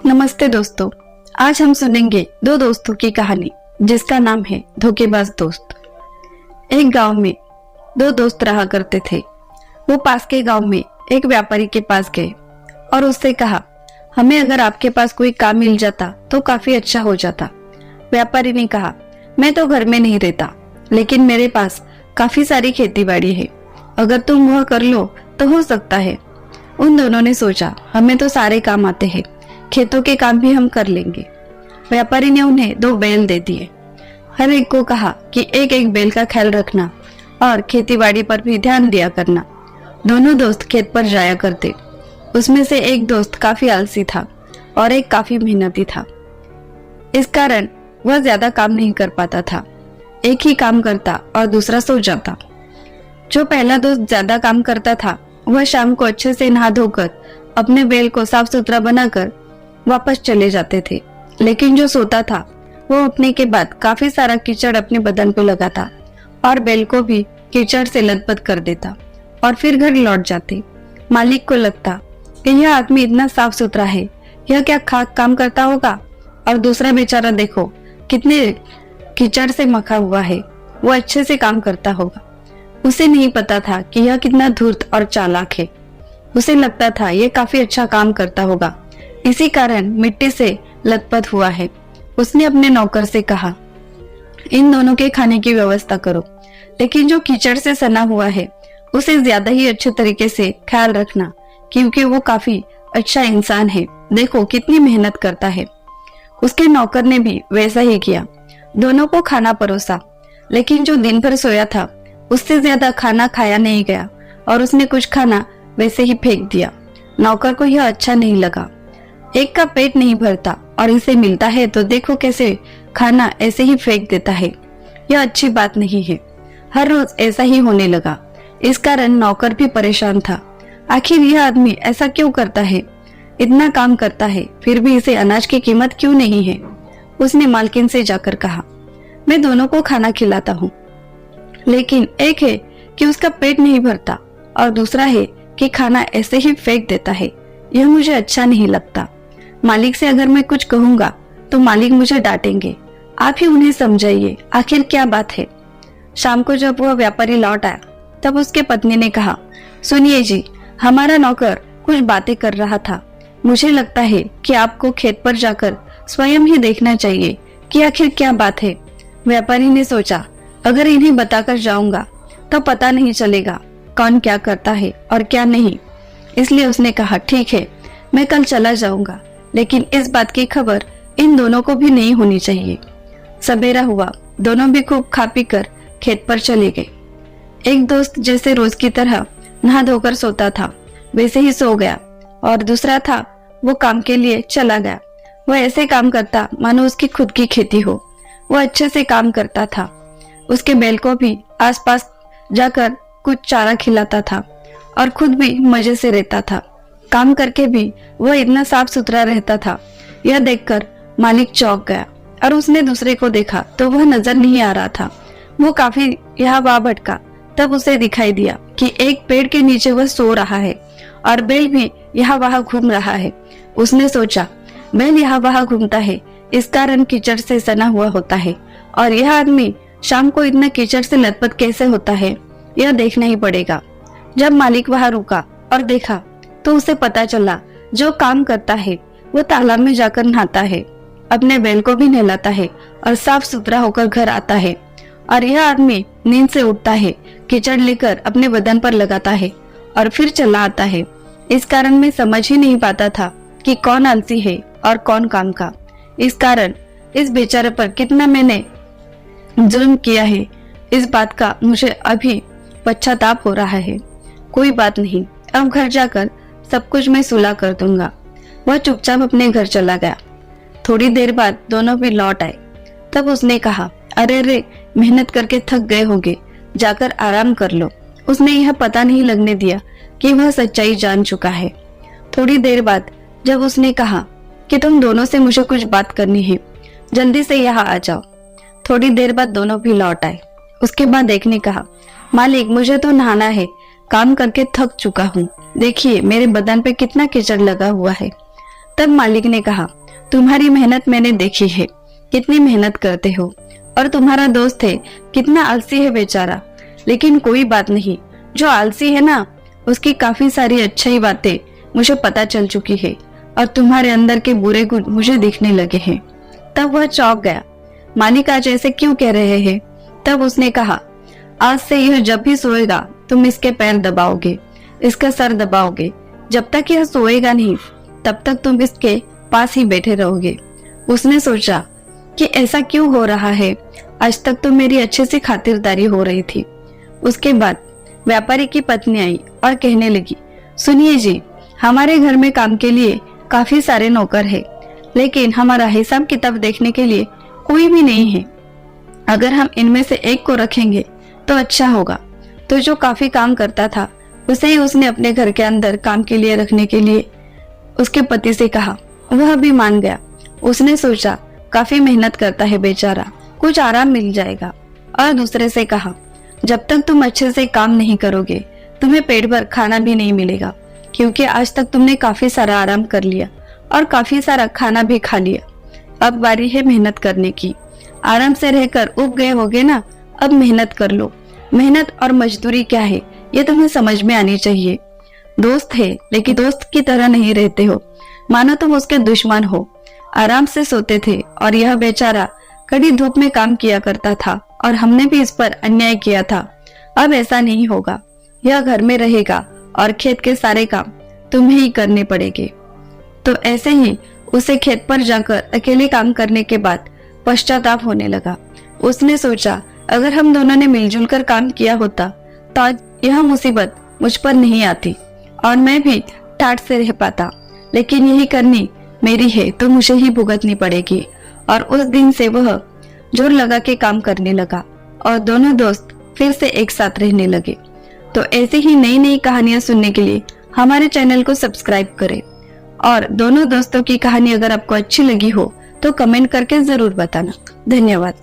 नमस्ते दोस्तों। आज हम सुनेंगे दो दोस्तों की कहानी जिसका नाम है धोखेबाज दोस्त। एक गांव में दो दोस्त रहा करते थे। वो पास के गांव में एक व्यापारी के पास गए और उससे कहा, हमें अगर आपके पास कोई काम मिल जाता तो काफी अच्छा हो जाता। व्यापारी ने कहा, मैं तो घर में नहीं रहता, लेकिन मेरे पास काफी सारी खेती बाड़ी है, अगर तुम वह कर लो तो हो सकता है। उन दोनों ने सोचा, हमें तो सारे काम आते हैं, खेतों के काम भी हम कर लेंगे। व्यापारी ने उन्हें 2 बैल दे दिए। हर एक को कहा कि एक एक बैल का ख्याल रखना और खेतीबाड़ी पर भी ध्यान दिया करना। दोनों दोस्त खेत पर जाया करते। उसमें से एक दोस्त काफी आलसी था और एक काफी मेहनती था। इस कारण वह ज्यादा काम नहीं कर पाता था। एक ही काम करता और दूसरा सो जाता। जो पहला दोस्त ज्यादा काम करता था वह शाम को अच्छे से नहा धोकर अपने बैल को साफ सुथरा बनाकर वापस चले जाते थे, लेकिन जो सोता था वो उठने के बाद काफी सारा कीचड़ अपने बदन पर लगाता और बैल को भी कीचड़ से लथपथ कर देता और फिर घर लौट जाते। मालिक को लगता कि यह आदमी इतना साफ सुथरा है, यह क्या खाक काम करता होगा, और दूसरा बेचारा देखो कितने कीचड़ से मखा हुआ है, वो अच्छे से काम करता होगा। उसे नहीं पता था कि यह कितना धूर्त और चालाक है। उसे लगता था यह काफी अच्छा काम करता होगा, इसी कारण मिट्टी से लथपथ हुआ है। उसने अपने नौकर से कहा, इन दोनों के खाने की व्यवस्था करो, लेकिन जो कीचड़ से सना हुआ है उसे ज्यादा ही अच्छे तरीके से ख्याल रखना, क्योंकि वो काफी अच्छा इंसान है, देखो कितनी मेहनत करता है। उसके नौकर ने भी वैसा ही किया। दोनों को खाना परोसा, लेकिन जो दिन भर सोया था उससे ज्यादा खाना खाया नहीं गया और उसने कुछ खाना वैसे ही फेंक दिया। नौकर को यह अच्छा नहीं लगा। एक का पेट नहीं भरता और इसे मिलता है तो देखो कैसे खाना ऐसे ही फेंक देता है, यह अच्छी बात नहीं है। हर रोज ऐसा ही होने लगा। इस कारण नौकर भी परेशान था। आखिर यह आदमी ऐसा क्यों करता है, इतना काम करता है फिर भी इसे अनाज की कीमत क्यों नहीं है। उसने मालकिन से जाकर कहा, मैं दोनों को खाना खिलाता हूँ, लेकिन एक है कि उसका पेट नहीं भरता और दूसरा है कि खाना ऐसे ही फेंक देता है, यह मुझे अच्छा नहीं लगता। मालिक से अगर मैं कुछ कहूंगा तो मालिक मुझे डांटेंगे, आप ही उन्हें समझाइए, आखिर क्या बात है। शाम को जब वह व्यापारी लौट आया तब उसके पत्नी ने कहा, सुनिए जी, हमारा नौकर कुछ बातें कर रहा था, मुझे लगता है कि आपको खेत पर जाकर स्वयं ही देखना चाहिए कि आखिर क्या बात है। व्यापारी ने सोचा, अगर इन्हें बताकर जाऊंगा तो पता नहीं चलेगा कौन क्या करता है और क्या नहीं, इसलिए उसने कहा, ठीक है मैं कल चला जाऊंगा, लेकिन इस बात की खबर इन दोनों को भी नहीं होनी चाहिए। सवेरा हुआ, दोनों भी खूब खा पी कर खेत पर चले गए। एक दोस्त जैसे रोज की तरह नहा धोकर सोता था वैसे ही सो गया और दूसरा था वो काम के लिए चला गया। वह ऐसे काम करता मानो उसकी खुद की खेती हो। वह अच्छे से काम करता था। उसके बैल को भी आसपास जाकर कुछ चारा खिलाता था और खुद भी मजे से रहता था। काम करके भी वह इतना साफ सुथरा रहता था। यह देखकर मालिक चौंक गया और उसने दूसरे को देखा तो वह नजर नहीं आ रहा था। वो काफी यहाँ वहाँ भटका, तब उसे दिखाई दिया कि एक पेड़ के नीचे वह सो रहा है और बैल भी यहाँ वहाँ घूम रहा है। उसने सोचा, बैल यहाँ वहाँ घूमता है, इस कारण कीचड़ से सना हुआ होता है, और यह आदमी शाम को इतना कीचड़ से लथपथ कैसे होता है, यह देखना ही पड़ेगा। जब मालिक वहाँ रुका और देखा तो उसे पता चला जो काम करता है वो तालाब में जाकर नहाता है, अपने बैल को भी नहलाता है और साफ सुथरा होकर घर आता है, और यह आदमी नींद से उठता है, कीचड़ लेकर अपने बदन पर लगाता है और फिर चला आता है। इस कारण मैं समझ ही नहीं पाता था कि कौन आलसी है और कौन काम का। इस कारण इस बेचारे पर कितना मैंने जुल्म किया है, इस बात का मुझे अभी पश्चाताप हो रहा है। कोई बात नहीं, अब घर जाकर सब कुछ मैं सुलह कर दूंगा। वह चुपचाप अपने घर चला गया। थोड़ी देर बाद दोनों भी लौट आए। तब उसने कहा, अरे मेहनत करके थक गए होंगे, जाकर आराम कर लो। उसने यह पता नहीं लगने दिया कि वह सच्चाई जान चुका है। थोड़ी देर बाद जब उसने कहा कि तुम दोनों से मुझे कुछ बात करनी है, जल्दी से यहाँ आ जाओ। थोड़ी देर बाद दोनों भी लौट आए। उसके बाद एक ने कहा, मालिक मुझे तो नहाना है, काम करके थक चुका हूँ, देखिए मेरे बदन पे कितना कीचड़ लगा हुआ है। तब मालिक ने कहा, तुम्हारी मेहनत मैंने देखी है, कितनी मेहनत करते हो, और तुम्हारा दोस्त है कितना आलसी है बेचारा। लेकिन कोई बात नहीं, जो आलसी है ना उसकी काफी सारी अच्छी बातें मुझे पता चल चुकी है और तुम्हारे अंदर के बुरे गुण मुझे दिखने लगे हैं। तब वह चौंक गया। मालिक आज ऐसे क्यों कह रहे हैं? तब उसने कहा, आज से यह जब भी सोएगा तुम इसके पैर दबाओगे, इसका सर दबाओगे। जब तक यह सोएगा नहीं तब तक तुम इसके पास ही बैठे रहोगे। उसने सोचा कि ऐसा क्यों हो रहा है, आज तक तो मेरी अच्छे से खातिरदारी हो रही थी। उसके बाद व्यापारी की पत्नी आई और कहने लगी, सुनिए जी, हमारे घर में काम के लिए काफी सारे नौकर हैं, लेकिन हमारा हिसाब किताब देखने के लिए कोई भी नहीं है। अगर हम इनमें से एक को रखेंगे तो अच्छा होगा। तो जो काफी काम करता था उसे ही उसने अपने घर के अंदर काम के लिए रखने के लिए उसके पति से कहा। वह भी मान गया। उसने सोचा काफी मेहनत करता है बेचारा, कुछ आराम मिल जाएगा। और दूसरे से कहा, जब तक तुम अच्छे से काम नहीं करोगे तुम्हें पेट भर खाना भी नहीं मिलेगा, क्योंकि आज तक तुमने काफी सारा आराम कर लिया और काफी सारा खाना भी खा लिया। अब बारी है मेहनत करने की। आराम से रहकर उब गए होगे ना, अब मेहनत कर लो। मेहनत और मजदूरी क्या है ये तुम्हें समझ में आनी चाहिए। दोस्त है लेकिन दोस्त की तरह नहीं रहते हो, मानो तुम उसके दुश्मन हो। आराम से सोते थे और यह बेचारा कड़ी धूप में काम किया करता था और हमने भी इस पर अन्याय किया था। अब ऐसा नहीं होगा, यह घर में रहेगा और खेत के सारे काम तुम्हें ही करने पड़ेंगे। तो ऐसे ही उसे खेत पर जाकर अकेले काम करने के बाद पश्चाताप होने लगा। उसने सोचा, अगर हम दोनों ने मिलजुल कर काम किया होता तो आज यह मुसीबत मुझ पर नहीं आती और मैं भी ठाठ से रह पाता। लेकिन यही करनी मेरी है तो मुझे ही भुगतनी पड़ेगी। और उस दिन से वह जोर लगा के काम करने लगा और दोनों दोस्त फिर से एक साथ रहने लगे। तो ऐसे ही नई नई कहानियां सुनने के लिए हमारे चैनल को सब्सक्राइब करें। और दोनों दोस्तों की कहानी अगर आपको अच्छी लगी हो तो कमेंट करके जरूर बताना। धन्यवाद।